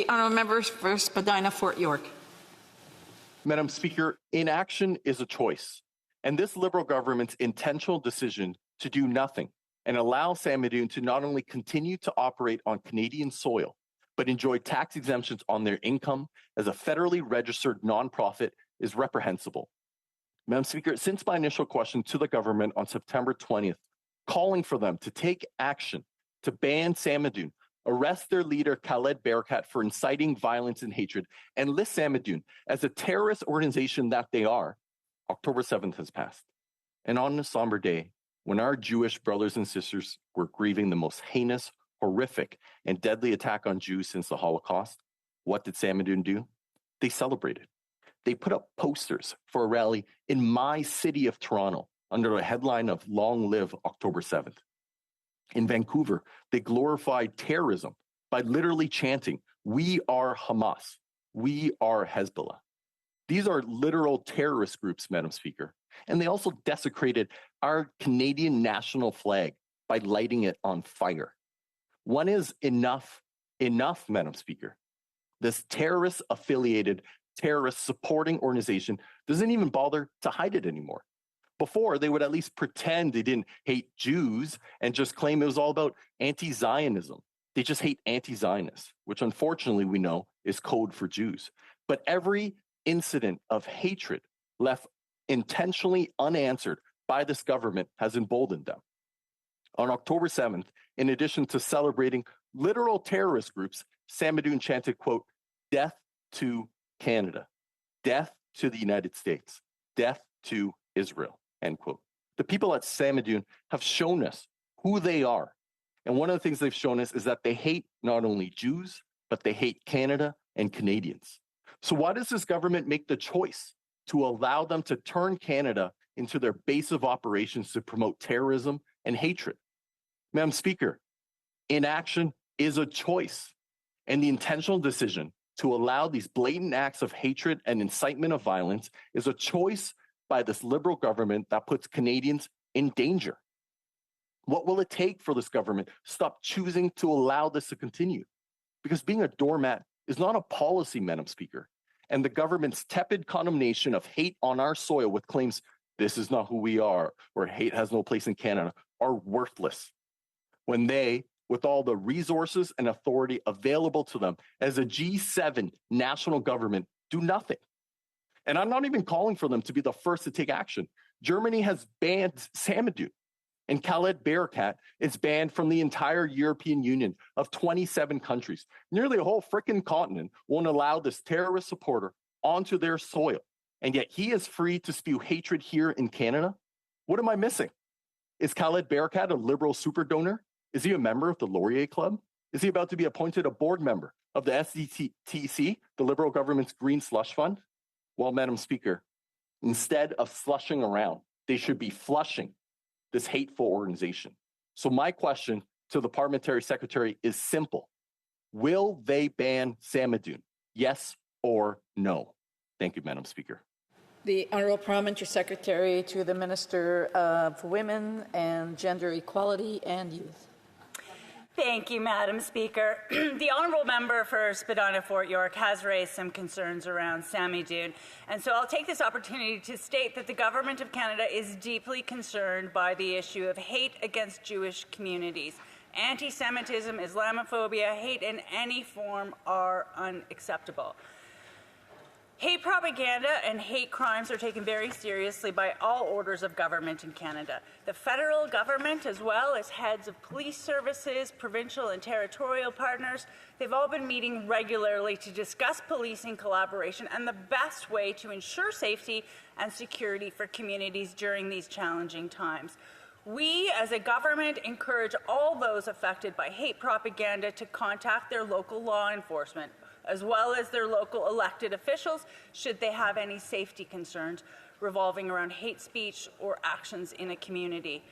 The honourable member for Spadina, Fort York. Madam Speaker, inaction is a choice, and this Liberal government's intentional decision to do nothing and allow Samidoun to not only continue to operate on Canadian soil, but enjoy tax exemptions on their income as a federally registered nonprofit is reprehensible. Madam Speaker, since my initial question to the government on September 20th, calling for them to take action to ban Samidoun, arrest their leader Khaled Barakat for inciting violence and hatred, and list Samidoun as a terrorist organization that they are, October 7th has passed. And on this somber day, when our Jewish brothers and sisters were grieving the most heinous, horrific, and deadly attack on Jews since the Holocaust, what did Samidoun do? They celebrated. They put up posters for a rally in my city of Toronto under the headline of Long Live October 7th. In Vancouver, they glorified terrorism by literally chanting, "We are Hamas, we are Hezbollah." These are literal terrorist groups, Madam Speaker. And they also desecrated our Canadian national flag by lighting it on fire. When is enough, Madam Speaker? This terrorist-affiliated, terrorist-supporting organization doesn't even bother to hide it anymore. Before, they would at least pretend they didn't hate Jews and just claim it was all about anti-Zionism. They just hate anti-Zionists, which unfortunately we know is code for Jews. But every incident of hatred left intentionally unanswered by this government has emboldened them. On October 7th, in addition to celebrating literal terrorist groups, Samidoun chanted, quote, "Death to Canada, death to the United States, death to Israel." End quote. The people at Samidoun have shown us who they are. And one of the things they've shown us is that they hate not only Jews, but they hate Canada and Canadians. So why does this government make the choice to allow them to turn Canada into their base of operations to promote terrorism and hatred? Madam Speaker, inaction is a choice. And the intentional decision to allow these blatant acts of hatred and incitement of violence is a choice by this Liberal government that puts Canadians in danger. What will it take for this government to stop choosing to allow this to continue? Because being a doormat is not a policy, Madam Speaker. And the government's tepid condemnation of hate on our soil with claims this is not who we are or hate has no place in Canada are worthless. When they, with all the resources and authority available to them as a G7 national government, do nothing. And I'm not even calling for them to be the first to take action. Germany has banned Samidoun, and Khaled Barakat is banned from the entire European Union of 27 countries. Nearly a whole frickin' continent won't allow this terrorist supporter onto their soil, and yet he is free to spew hatred here in Canada? What am I missing? Is Khaled Barakat a Liberal super donor? Is he a member of the Laurier Club? Is he about to be appointed a board member of the SDTC, the Liberal government's Green Slush Fund? Well, Madam Speaker, instead of slushing around, they should be flushing this hateful organization. So my question to the parliamentary secretary is simple. Will they ban Samidoun? Yes or no? Thank you, Madam Speaker. The Honourable Parliamentary Secretary to the Minister of Women and Gender Equality and Youth. Thank you, Madam Speaker. The honourable member for Spadina Fort York has raised some concerns around Samidoun, and so I'll take this opportunity to state that the Government of Canada is deeply concerned by the issue of hate against Jewish communities. Anti-Semitism, Islamophobia, hate in any form are unacceptable. Hate propaganda and hate crimes are taken very seriously by all orders of government in Canada. The federal government, as well as heads of police services, provincial and territorial partners, they've all been meeting regularly to discuss policing collaboration and the best way to ensure safety and security for communities during these challenging times. We, as a government, encourage all those affected by hate propaganda to contact their local law enforcement, as well as their local elected officials, should they have any safety concerns revolving around hate speech or actions in a community.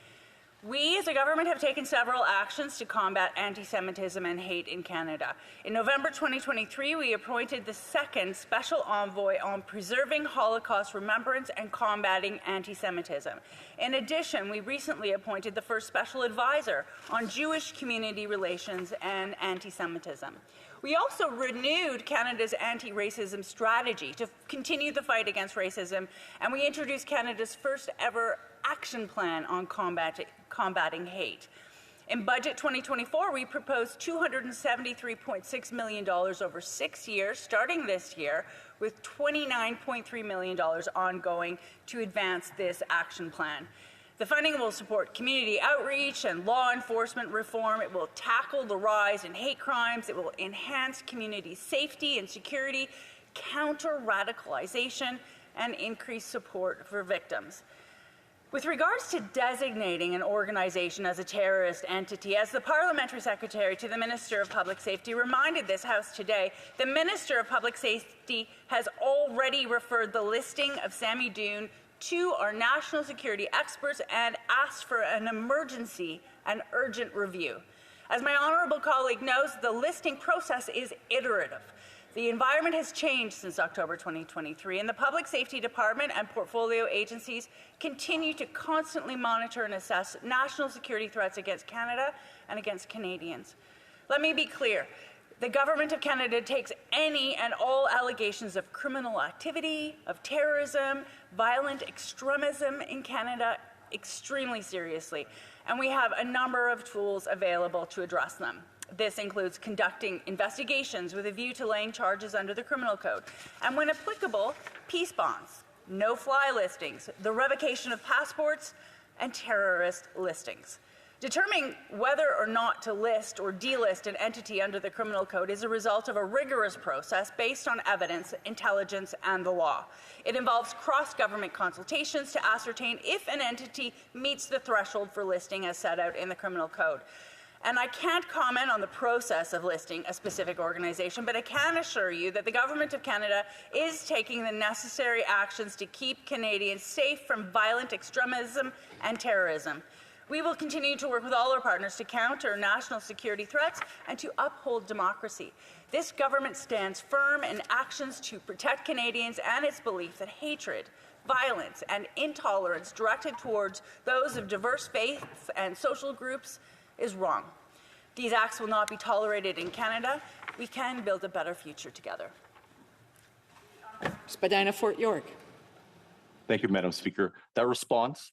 We, as a government, have taken several actions to combat anti-Semitism and hate in Canada. In November 2023, we appointed the second Special Envoy on preserving Holocaust remembrance and combating anti-Semitism. In addition, we recently appointed the first Special Advisor on Jewish community relations and anti-Semitism. We also renewed Canada's anti-racism strategy to continue the fight against racism, and we introduced Canada's first ever action plan on combating hate. In Budget 2024, we proposed $273.6 million over 6 years, starting this year, with $29.3 million ongoing to advance this action plan. The funding will support community outreach and law enforcement reform. It will tackle the rise in hate crimes. It will enhance community safety and security, counter radicalization, and increase support for victims. With regards to designating an organization as a terrorist entity, as the Parliamentary Secretary to the Minister of Public Safety reminded this House today, the Minister of Public Safety has already referred the listing of Samidoun to our national security experts and asked for an emergency and urgent review. As my honourable colleague knows, the listing process is iterative. The environment has changed since October 2023, and the Public Safety Department and portfolio agencies continue to constantly monitor and assess national security threats against Canada and against Canadians. Let me be clear. The Government of Canada takes any and all allegations of criminal activity, of terrorism, violent extremism in Canada extremely seriously, and we have a number of tools available to address them. This includes conducting investigations with a view to laying charges under the Criminal Code, and when applicable, peace bonds, no-fly listings, the revocation of passports, and terrorist listings. Determining whether or not to list or delist an entity under the Criminal Code is a result of a rigorous process based on evidence, intelligence, and the law. It involves cross-government consultations to ascertain if an entity meets the threshold for listing as set out in the Criminal Code. And I can't comment on the process of listing a specific organization, but I can assure you that the Government of Canada is taking the necessary actions to keep Canadians safe from violent extremism and terrorism. We will continue to work with all our partners to counter national security threats and to uphold democracy. This government stands firm in actions to protect Canadians and its belief that hatred, violence, and intolerance directed towards those of diverse faiths and social groups is wrong. These acts will not be tolerated in Canada. We can build a better future together. Spadina, Fort York. Thank you, Madam Speaker. That response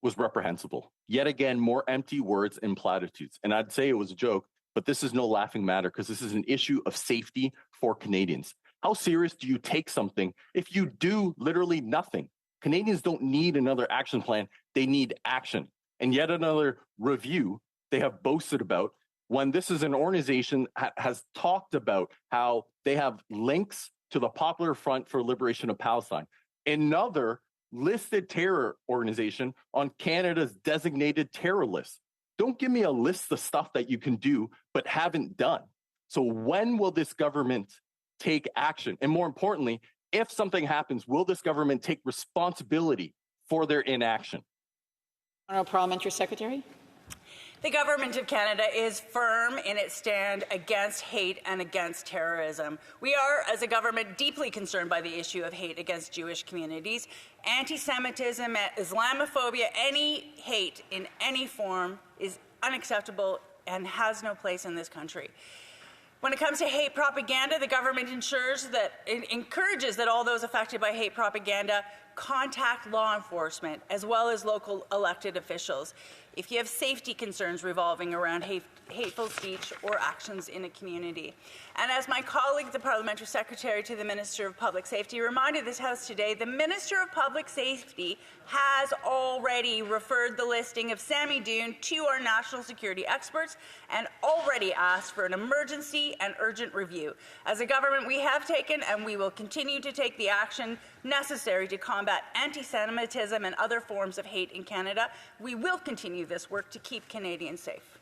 was reprehensible. Yet again, more empty words and platitudes. And I'd say it was a joke, but this is no laughing matter because this is an issue of safety for Canadians. How serious do you take something if you do literally nothing? Canadians don't need another action plan. They need action. And yet another review they have boasted about when this is an organization has talked about how they have links to the Popular Front for Liberation of Palestine. Another listed terror organization on Canada's designated terror list. Don't give me a list of stuff that you can do but haven't done. So when will this government take action? And more importantly, if something happens, will this government take responsibility for their inaction? Honourable Parliamentary Secretary. The Government of Canada is firm in its stand against hate and against terrorism. We are, as a government, deeply concerned by the issue of hate against Jewish communities. Anti-Semitism, Islamophobia, any hate in any form is unacceptable and has no place in this country. When it comes to hate propaganda, the government encourages that all those affected by hate propaganda contact law enforcement as well as local elected officials if you have safety concerns revolving around hateful speech or actions in a community. And as my colleague, the Parliamentary Secretary to the Minister of Public Safety, reminded this House today, the Minister of Public Safety has already referred the listing of Samidoun to our national security experts and already asked for an emergency and urgent review. As a government, we have taken and we will continue to take the action necessary to combat anti-Semitism and other forms of hate in Canada. We will continue this work to keep Canadians safe.